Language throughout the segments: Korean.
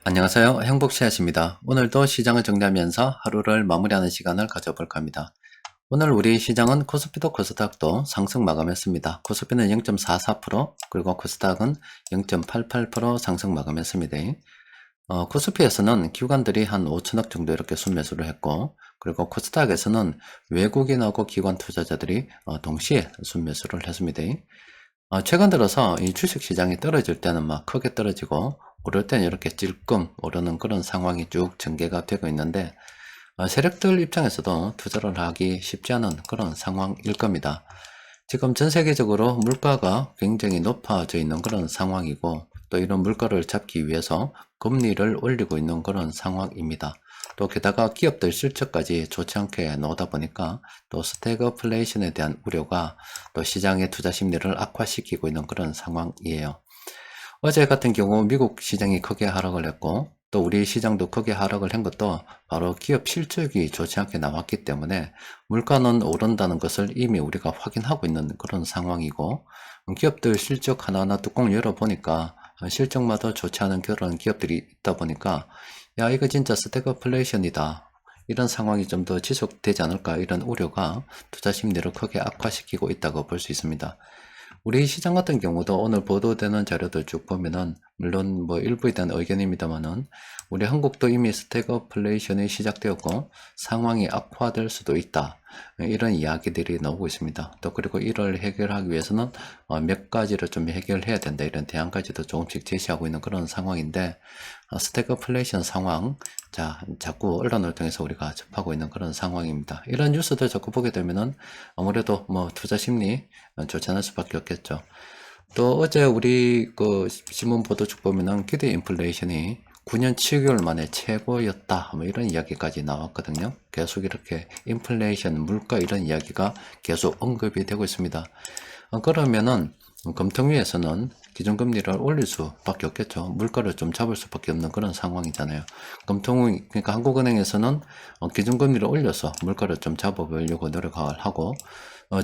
안녕하세요. 행복씨앗입니다. 오늘도 시장을 정리하면서 하루를 마무리하는 시간을 가져볼까 합니다. 오늘 우리 시장은 코스피도 코스닥도 상승 마감했습니다. 코스피는 0.44%, 그리고 코스닥은 0.88% 상승 마감했습니다. 코스피에서는 기관들이 한 5천억 정도 이렇게 순매수를 했고, 그리고 코스닥에서는 외국인하고 기관 투자자들이 동시에 순매수를 했습니다. 최근 들어서 이 주식시장이 떨어질 때는 막 크게 떨어지고 오를 때는 이렇게 찔끔 오르는 그런 상황이 쭉 전개가 되고 있는데, 세력들 입장에서도 투자를 하기 쉽지 않은 그런 상황일 겁니다. 지금 전 세계적으로 물가가 굉장히 높아져 있는 그런 상황이고, 또 이런 물가를 잡기 위해서 금리를 올리고 있는 그런 상황입니다. 또 게다가 기업들 실적까지 좋지 않게 나오다 보니까 또 스태그플레이션에 대한 우려가 또 시장의 투자 심리를 악화시키고 있는 그런 상황이에요. 어제 같은 경우 미국 시장이 크게 하락을 했고, 또 우리 시장도 크게 하락을 한 것도 바로 기업 실적이 좋지 않게 나왔기 때문에 물가는 오른다는 것을 이미 우리가 확인하고 있는 그런 상황이고, 기업들 실적 하나하나 뚜껑 열어보니까 실적마다 좋지 않은 그런 기업들이 있다 보니까, 야, 이거 진짜 스태그플레이션이다, 이런 상황이 좀 더 지속되지 않을까, 이런 우려가 투자 심리를 크게 악화시키고 있다고 볼 수 있습니다. 우리 시장 같은 경우도 오늘 보도되는 자료들 쭉 보면은, 물론 뭐 일부에 대한 의견입니다만은, 우리 한국도 이미 스태그플레이션이 시작되었고 상황이 악화될 수도 있다, 이런 이야기들이 나오고 있습니다. 또 그리고 이를 해결하기 위해서는 몇 가지를 좀 해결해야 된다, 이런 대안까지도 조금씩 제시하고 있는 그런 상황인데, 스태그플레이션 상황, 자꾸 언론을 통해서 우리가 접하고 있는 그런 상황입니다. 이런 뉴스들 자꾸 보게 되면은 아무래도 뭐 투자 심리 좋지 않을 수밖에 없겠죠. 또 어제 우리 그 신문 보도 쭉 보면은 기대 인플레이션이 9년 7개월 만에 최고였다, 뭐 이런 이야기까지 나왔거든요. 계속 이렇게 인플레이션, 물가 이런 이야기가 계속 언급이 되고 있습니다. 그러면은 금통위에서는 기준금리를 올릴 수밖에 없겠죠. 물가를 좀 잡을 수밖에 없는 그런 상황이잖아요. 금통위, 그러니까 한국은행에서는 기준금리를 올려서 물가를 좀 잡아보려고 노력을 하고,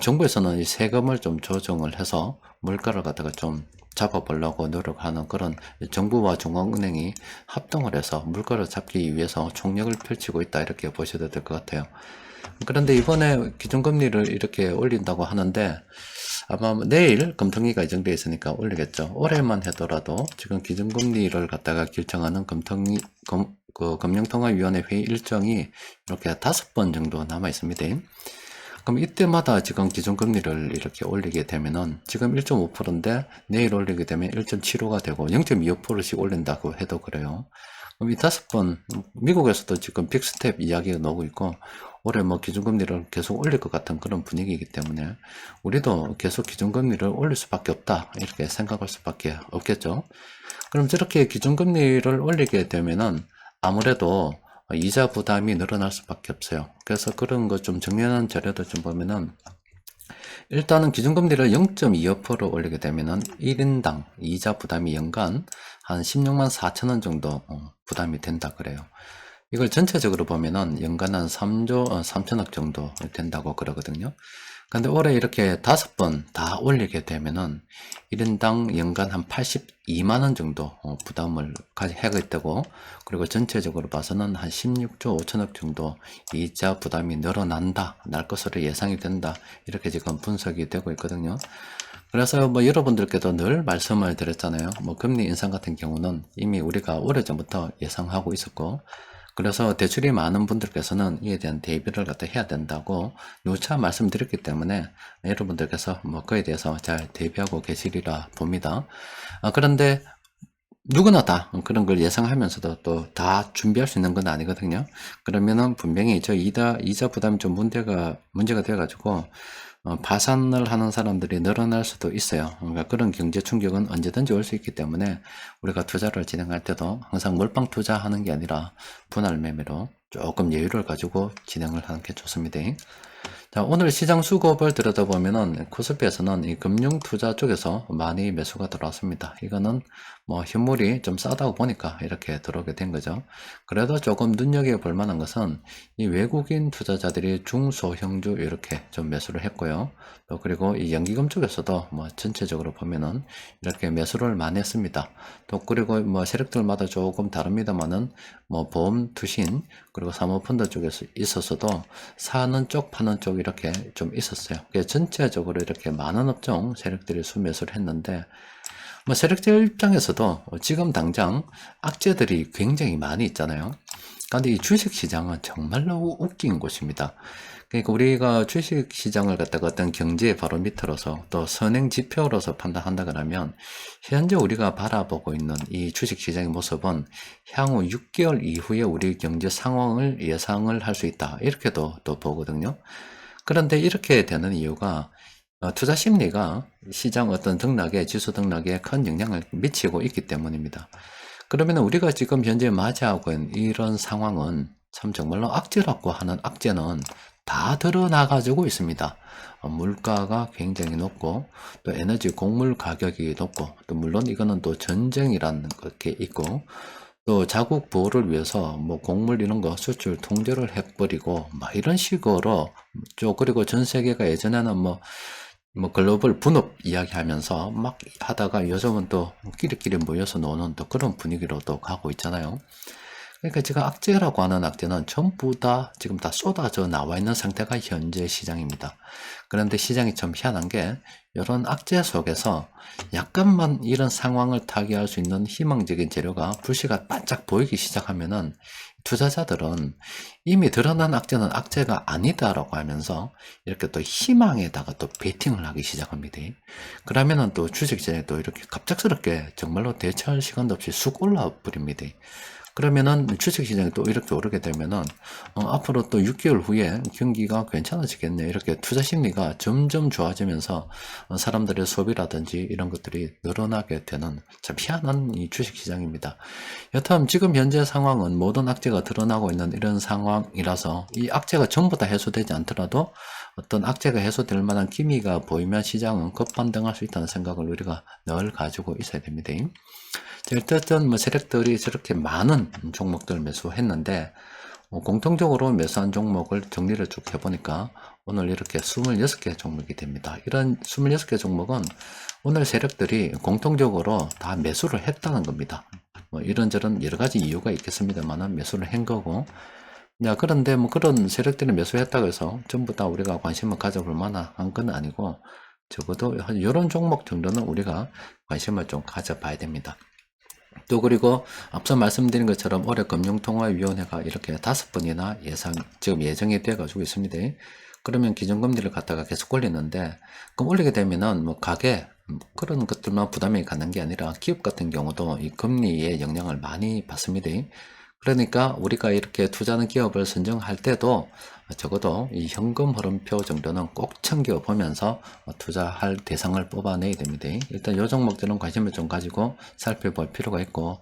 정부에서는 이 세금을 좀 조정을 해서 물가를 갖다가 좀 잡아보려고 노력하는 그런, 정부와 중앙은행이 합동을 해서 물가를 잡기 위해서 총력을 펼치고 있다, 이렇게 보셔도 될 것 같아요. 그런데 이번에 기준금리를 이렇게 올린다고 하는데, 아마 내일 금통위가 예정되어 있으니까 올리겠죠. 올해만 하더라도 지금 기준금리를 갖다가 결정하는 금융통화위원회 회의 일정이 이렇게 5번 정도 남아 있습니다. 그럼 이때마다 지금 기준금리를 이렇게 올리게 되면은, 지금 1.5%인데 내일 올리게 되면 1.75가 되고 0.25%씩 올린다고 해도 그래요. 그럼 이 5번, 미국에서도 지금 빅스텝 이야기가 나오고 있고, 올해 뭐 기준금리를 계속 올릴 것 같은 그런 분위기이기 때문에 우리도 계속 기준금리를 올릴 수밖에 없다, 이렇게 생각할 수밖에 없겠죠. 그럼 저렇게 기준금리를 올리게 되면은 아무래도 이자 부담이 늘어날 수밖에 없어요. 그래서 그런 거 좀 정리하는 자료들 좀 보면은, 일단은 기준금리를 0.25% 올리게 되면은 1인당 이자 부담이 연간 한 16만 4천 원 정도 부담이 된다 그래요. 이걸 전체적으로 보면은 연간 한 3조 3천억 정도 된다고 그러거든요. 근데 올해 이렇게 5번 다 올리게 되면은 1인당 연간 한 82만 원 정도 부담을 하게 되고, 그리고 전체적으로 봐서는 한 16조 5천억 정도 이자 부담이 늘어난다, 날 것으로 예상이 된다, 이렇게 지금 분석이 되고 있거든요. 그래서 뭐 여러분들께도 늘 말씀을 드렸잖아요. 뭐 금리 인상 같은 경우는 이미 우리가 오래전부터 예상하고 있었고, 그래서 대출이 많은 분들께서는 이에 대한 대비를 갖다 해야 된다고 누차 말씀드렸기 때문에 여러분들께서 뭐 그에 대해서 잘 대비하고 계시리라 봅니다. 그런데 누구나 다 그런 걸 예상하면서도 또 다 준비할 수 있는 건 아니거든요. 그러면은 분명히 저 이자 부담이 좀 문제가 돼가지고 파산을 하는 사람들이 늘어날 수도 있어요. 그러니까 그런 경제 충격은 언제든지 올 수 있기 때문에 우리가 투자를 진행할 때도 항상 몰빵 투자하는 게 아니라 분할 매매로 조금 여유를 가지고 진행을 하는 게 좋습니다. 자, 오늘 시장 수급을 들여다보면은 코스피에서는 이 금융 투자 쪽에서 많이 매수가 들어왔습니다. 이거는 뭐 현물이 좀 싸다고 보니까 이렇게 들어오게 된 거죠. 그래도 조금 눈여겨볼 만한 것은 이 외국인 투자자들이 중소형주 이렇게 좀 매수를 했고요. 또 그리고 이 연기금 쪽에서도 뭐 전체적으로 보면은 이렇게 매수를 많이 했습니다. 또 그리고 뭐 세력들마다 조금 다릅니다만은 뭐 보험 투신 그리고 사모펀드 쪽에서 있었어도 사는 쪽 파는 쪽 이렇게 좀 있었어요. 그래서 전체적으로 이렇게 많은 업종 세력들이 수매수를 했는데 뭐 세력들 입장에서도 지금 당장 악재들이 굉장히 많이 있잖아요. 근데 이 주식시장은 정말로 웃긴 곳입니다. 그러니까 우리가 주식시장을 갖다가 어떤 경제의 바로미터로서 또 선행지표로서 판단한다 그러면 현재 우리가 바라보고 있는 이 주식시장의 모습은 향후 6개월 이후에 우리 경제 상황을 예상을 할 수 있다. 이렇게도 또 보거든요. 그런데 이렇게 되는 이유가 투자 심리가 시장 어떤 등락에, 지수 등락에 큰 영향을 미치고 있기 때문입니다. 그러면 우리가 지금 현재 맞이하고 있는 이런 상황은 참 정말로 악재라고 하는 악재는 다 드러나가지고 있습니다. 물가가 굉장히 높고 또 에너지 곡물 가격이 높고 또 물론 이거는 또 전쟁이라는 게 있고 또 자국 보호를 위해서 뭐 곡물 이런 거 수출 통제를 해버리고 막 이런 식으로 그리고 전 세계가 예전에는 뭐 글로벌 분업 이야기하면서 막 하다가 요즘은 또 끼리끼리 모여서 노는 또 그런 분위기로 또 가고 있잖아요. 그러니까 지금 악재라고 하는 악재는 전부 다 지금 다 쏟아져 나와 있는 상태가 현재 시장입니다. 그런데 시장이 좀 희한한 게 이런 악재 속에서 약간만 이런 상황을 타개할 수 있는 희망적인 재료가 불씨가 반짝 보이기 시작하면은 투자자들은 이미 드러난 악재는 악재가 아니다라고 하면서 이렇게 또 희망에다가 또 베팅을 하기 시작합니다. 그러면은 또 주식시장이 또 이렇게 갑작스럽게 정말로 대처할 시간도 없이 쑥 올라와 버립니다. 그러면은 주식시장이 또 이렇게 오르게 되면은 앞으로 또 6개월 후에 경기가 괜찮아지겠네 이렇게 투자 심리가 점점 좋아지면서 사람들의 소비라든지 이런 것들이 늘어나게 되는 참 희한한 이 주식시장입니다. 여튼 지금 현재 상황은 모든 악재가 드러나고 있는 이런 상황이라서 이 악재가 전부 다 해소되지 않더라도 어떤 악재가 해소될 만한 기미가 보이면 시장은 급반등할 수 있다는 생각을 우리가 늘 가지고 있어야 됩니다. 어쨌든 뭐 세력들이 저렇게 많은 종목들을 매수했는데 공통적으로 매수한 종목을 정리를 쭉 해보니까 오늘 이렇게 26개 종목이 됩니다. 이런 26개 종목은 오늘 세력들이 공통적으로 다 매수를 했다는 겁니다. 뭐 이런저런 여러 가지 이유가 있겠습니다만 매수를 한 거고 야, 그런데 뭐 그런 세력들이 매수했다고 해서 전부 다 우리가 관심을 가져볼 만한 건 아니고 적어도 이런 종목 정도는 우리가 관심을 좀 가져봐야 됩니다. 또 그리고 앞서 말씀드린 것처럼 올해 금융통화위원회가 이렇게 5번이나 지금 예정이 되어 가지고 있습니다. 그러면 기준금리를 갖다가 계속 올리는데 그럼 올리게 되면은 뭐 가계 그런 것들만 부담이 가는 게 아니라 기업 같은 경우도 이 금리의 영향을 많이 받습니다. 그러니까 우리가 이렇게 투자하는 기업을 선정할 때도 적어도 이 현금 흐름표 정도는 꼭 챙겨보면서 투자할 대상을 뽑아내야 됩니다. 일단 이 종목들은 관심을 좀 가지고 살펴볼 필요가 있고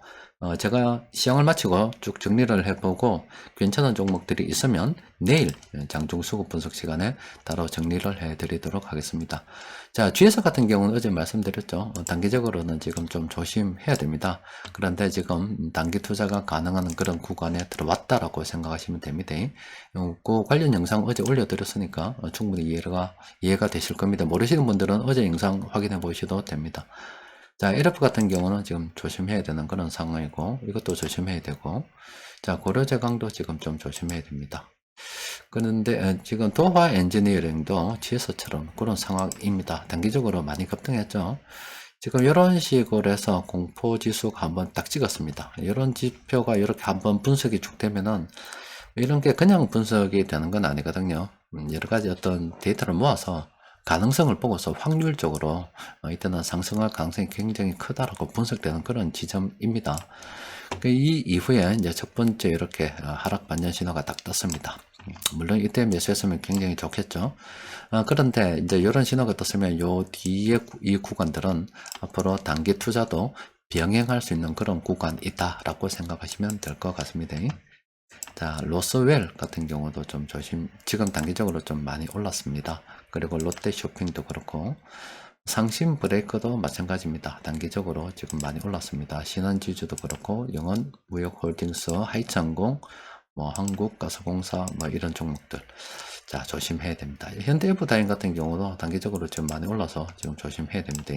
제가 시황을 마치고 쭉 정리를 해보고 괜찮은 종목들이 있으면 내일 장중 수급 분석 시간에 따로 정리를 해드리도록 하겠습니다. 자, GS 같은 경우는 어제 말씀드렸죠. 단기적으로는 지금 좀 조심해야 됩니다. 그런데 지금 단기 투자가 가능한 그런 구간에 들어왔다라고 생각하시면 됩니다. 그 관련 영상 어제 올려드렸으니까 충분히 이해가 되실 겁니다. 모르시는 분들은 어제 영상 확인해 보셔도 됩니다. 자, LF 같은 경우는 지금 조심해야 되는 그런 상황이고, 이것도 조심해야 되고, 자, 고려제강도 지금 좀 조심해야 됩니다. 그런데 지금 도화 엔지니어링도 GS처럼 그런 상황입니다. 단기적으로 많이 급등했죠. 지금 이런 식으로 해서 공포지수가 한번 딱 찍었습니다. 이런 지표가 이렇게 한번 분석이 쭉 되면은 이런 게 그냥 분석이 되는 건 아니거든요. 여러 가지 어떤 데이터를 모아서 가능성을 보고서 확률적으로 이때는 상승할 가능성이 굉장히 크다라고 분석되는 그런 지점입니다. 이 이후에 이제 첫 번째 이렇게 하락 반전 신호가 딱 떴습니다. 물론 이때 매수했으면 굉장히 좋겠죠. 그런데 이제 이런 신호가 떴으면 요 뒤에 이 구간들은 앞으로 단기 투자도 병행할 수 있는 그런 구간이 있다라고 생각하시면 될 것 같습니다. 자, 로스웰 같은 경우도 좀 지금 단기적으로 좀 많이 올랐습니다. 그리고 롯데 쇼핑도 그렇고, 상신 브레이크도 마찬가지입니다. 단기적으로 지금 많이 올랐습니다. 신한지주도 그렇고, 영원 무역홀딩스, 하이창공, 뭐 한국가스공사, 뭐 이런 종목들. 자, 조심해야 됩니다. 현대해부다인 같은 경우도 단기적으로 지금 많이 올라서 지금 조심해야 됩니다.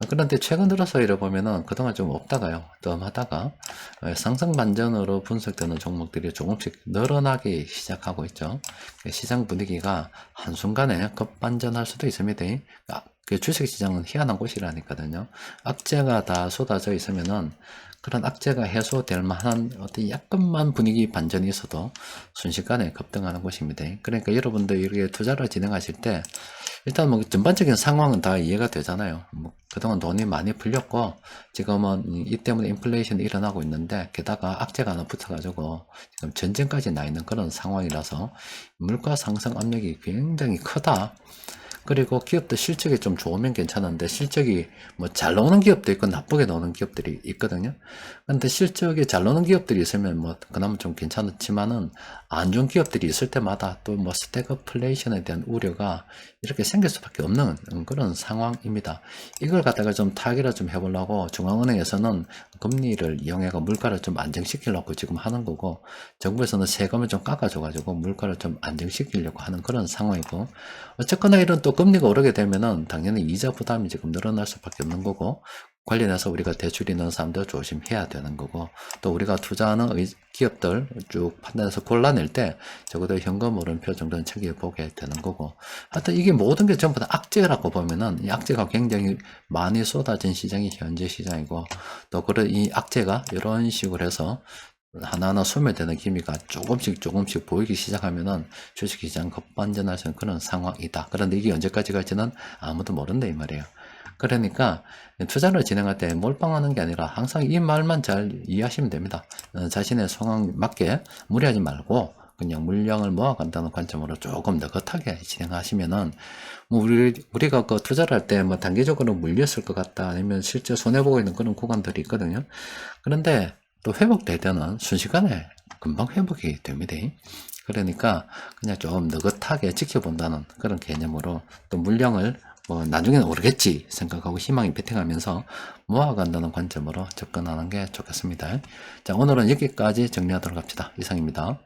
그런데 최근 들어서 이래 보면은 그동안 좀 없다가요, 좀 하다가 상승 반전으로 분석되는 종목들이 조금씩 늘어나기 시작하고 있죠. 시장 분위기가 한순간에 급반전할 수도 있습니다. 그 주식시장은 희한한 곳이라니까요. 악재가 다 쏟아져 있으면은 그런 악재가 해소될 만한 어떤 약간만 분위기 반전이 있어도 순식간에 급등하는 곳입니다. 그러니까 여러분들 이렇게 투자를 진행하실 때 일단 뭐 전반적인 상황은 다 이해가 되잖아요. 뭐 그동안 돈이 많이 풀렸고 지금은 이 때문에 인플레이션이 일어나고 있는데 게다가 악재가 하나 붙어가지고 지금 전쟁까지 나 있는 그런 상황이라서 물가 상승 압력이 굉장히 크다. 그리고 기업도 실적이 좀 좋으면 괜찮은데 실적이 뭐 잘 나오는 기업도 있고 나쁘게 나오는 기업들이 있거든요. 근데 실적이 잘 나오는 기업들이 있으면 뭐 그나마 좀 괜찮지만은 안 좋은 기업들이 있을 때마다 또 뭐 스태그플레이션에 대한 우려가 이렇게 생길 수밖에 없는 그런 상황입니다. 이걸 갖다가 좀 타결을 좀 해보려고 중앙은행에서는 금리를 이용해서 물가를 좀 안정시키려고 지금 하는 거고, 정부에서는 세금을 좀 깎아줘가지고 물가를 좀 안정시키려고 하는 그런 상황이고, 어쨌거나 이런 또 금리가 오르게 되면은 당연히 이자 부담이 지금 늘어날 수밖에 없는 거고, 관련해서 우리가 대출이 있는 사람들 조심해야 되는 거고, 또 우리가 투자하는 기업들 쭉 판단해서 골라낼 때 적어도 현금 오름표 정도는 챙겨보게 되는 거고, 하여튼 이게 모든 게 전부 다 악재라고 보면은 이 악재가 굉장히 많이 쏟아진 시장이 현재 시장이고, 또 그런 이 악재가 이런 식으로 해서 하나하나 소멸되는 기미가 조금씩 보이기 시작하면은 주식시장 급반전할 수 있는 그런 상황이다. 그런데 이게 언제까지 갈지는 아무도 모른다 이 말이에요. 그러니까 투자를 진행할 때 몰빵하는 게 아니라 항상 이 말만 잘 이해하시면 됩니다. 자신의 상황 맞게 무리하지 말고 그냥 물량을 모아간다는 관점으로 조금 느긋하게 진행하시면은 뭐 우리가 그 투자를 할 때 뭐 단기적으로 물렸을 것 같다 아니면 실제 손해보고 있는 그런 구간들이 있거든요. 그런데 또 회복될 때는 순식간에 금방 회복이 됩니다. 그러니까 그냥 좀 느긋하게 지켜본다는 그런 개념으로 또 물량을 뭐 나중에는 오르겠지 생각하고 희망이 배팅하면서 모아간다는 관점으로 접근하는 게 좋겠습니다. 자, 오늘은 여기까지 정리하도록 합시다. 이상입니다.